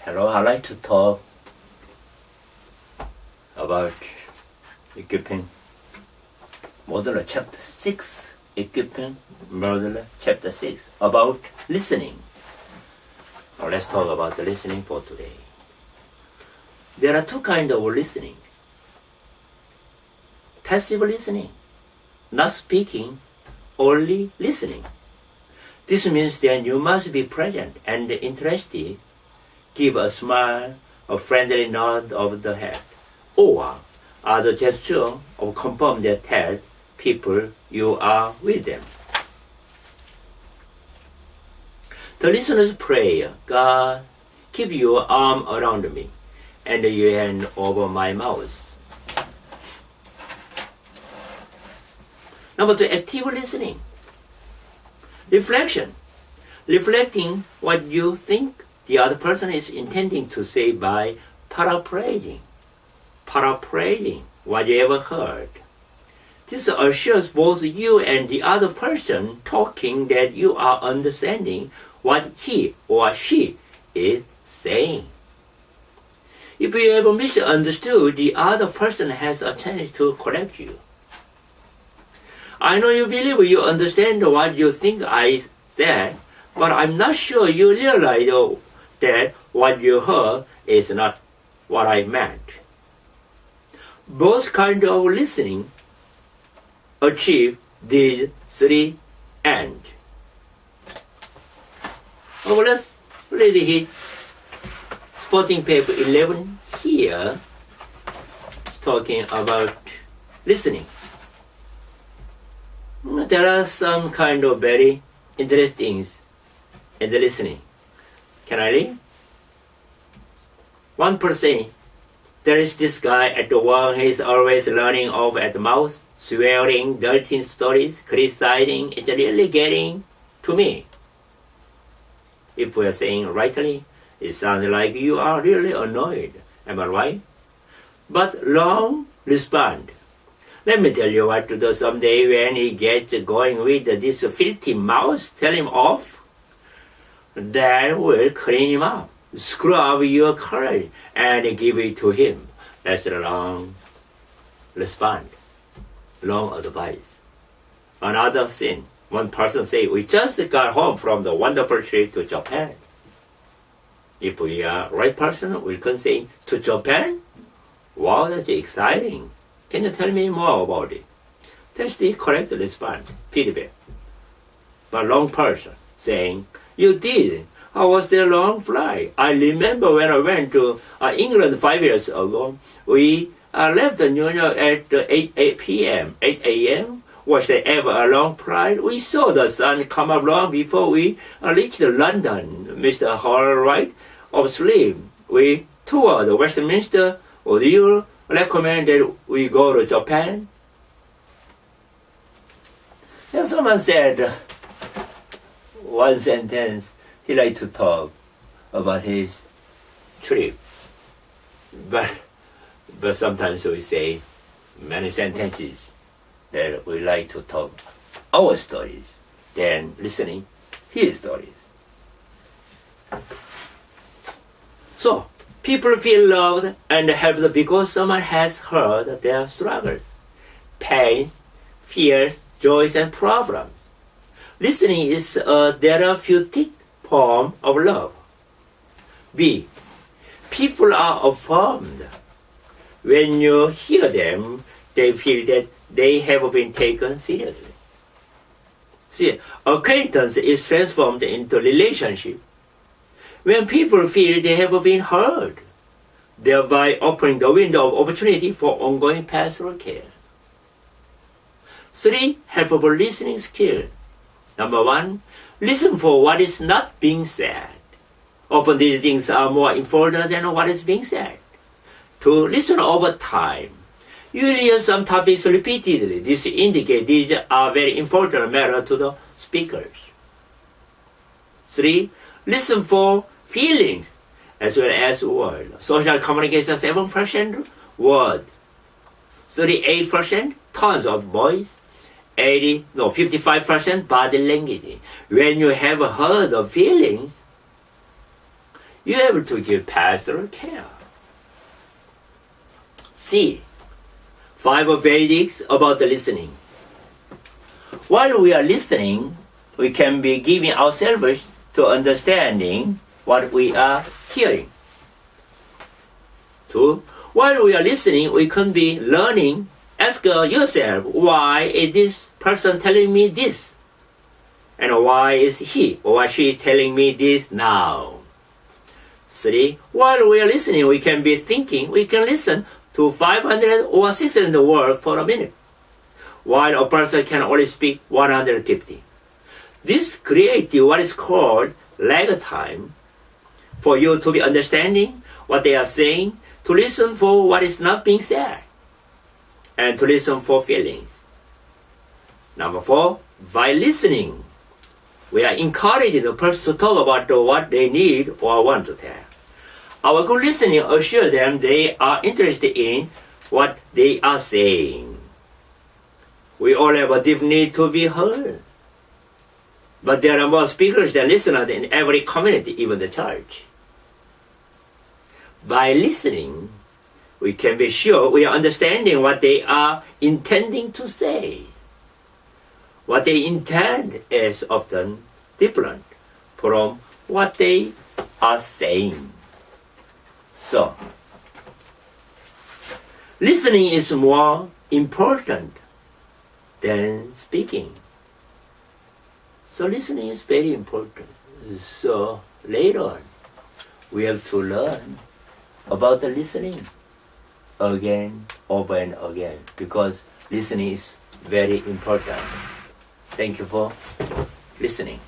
Hello, I'd like to talk about equipping modular chapter 6, equipping modular chapter 6, about listening. Now let's talk about the listening for today. There are two kinds of listening. Passive listening, not speaking, only listening. This means that you must be present and interested, give a smile, a friendly nod of the head, or other gesture of confirm that tell people you are with them. The listener's prayer, God, keep your arm around me and your hand over my mouth. Number 2, active listening. Reflection. Reflecting what you think the other person is intending to say by paraphrasing. Paraphrasing what you ever heard. This assures both you and the other person talking that you are understanding what he or she is saying. If you ever misunderstood, the other person has a chance to correct you. I know you believe you understand what you think I said, but I'm not sure you realize that what you heard is not what I meant. Both kinds of listening achieve these three ends. Oh, let's read it. Spotting paper 11 here, talking about listening. There are some kind of very interesting things in the listening. Can I read? 1%. There is this guy at the work. He's always running off at the mouth, swearing, dirty stories, criticizing. It's really getting to me. If we're saying rightly, it sounds like you are really annoyed. Am I right? But long respond. Let me tell you what to do someday when he gets going with this filthy mouth. Tell him off. Then we'll clean him up. Screw up your courage and give it to him. That's a long response. Long advice. Another thing. One person say, we just got home from the wonderful trip to Japan. If we are right person, we can say, to Japan? Wow, that's exciting. Can you tell me more about it? That's the correct response, feedback. But long person saying, you did. How was the long flight? I remember when I went to England 5 years ago, we left New York at 8 p.m., 8 a.m. Was there ever a long flight? We saw the sun come up long before we reached London. Mr. Hall, of sleep. We toured Westminster. Would you recommend that we go to Japan? And someone said one sentence, he liked to talk about his trip. But sometimes we say many sentences that we like to talk our stories than listening his stories. So, people feel loved and helped because someone has heard their struggles, pains, fears, joys, and problems. Listening is a therapeutic form of love. B. People are affirmed. When you hear them, they feel that they have been taken seriously. See, acquaintance is transformed into relationship when people feel they have been heard, thereby opening the window of opportunity for ongoing pastoral care. 3 helpful listening skills. Number 1, listen for what is not being said. Often these things are more important than what is being said. 2, listen over time. You will hear some topics repeatedly. This indicates these are very important matters to the speakers. 3, listen for feelings as well as words. Social communication 7% word, 38% tones of voice, 55% body language. When you have heard the feelings, you have to give pastoral care. C. 5 basics about the listening. While we are listening, we can be giving ourselves to understanding what we are hearing. 2. While we are listening, we can be learning. Ask yourself, why is this person telling me this? And why is he or she telling me this now? 3. While we are listening, we can be thinking. We can listen to 500 or 600 words for a minute, while a person can only speak 150. This creates what is called lag time for you to be understanding what they are saying, to listen for what is not being said, and to listen for feelings. Number 4, by listening, we are encouraging the person to talk about what they need or want to tell. Our good listening assures them they are interested in what they are saying. We all have a deep need to be heard. But there are more speakers than listeners in every community, even the church. By listening, we can be sure we are understanding what they are intending to say. What they intend is often different from what they are saying. So, listening is more important than speaking. So listening is very important. So later on, we have to learn about the listening again, over and again, because listening is very important. Thank you for listening.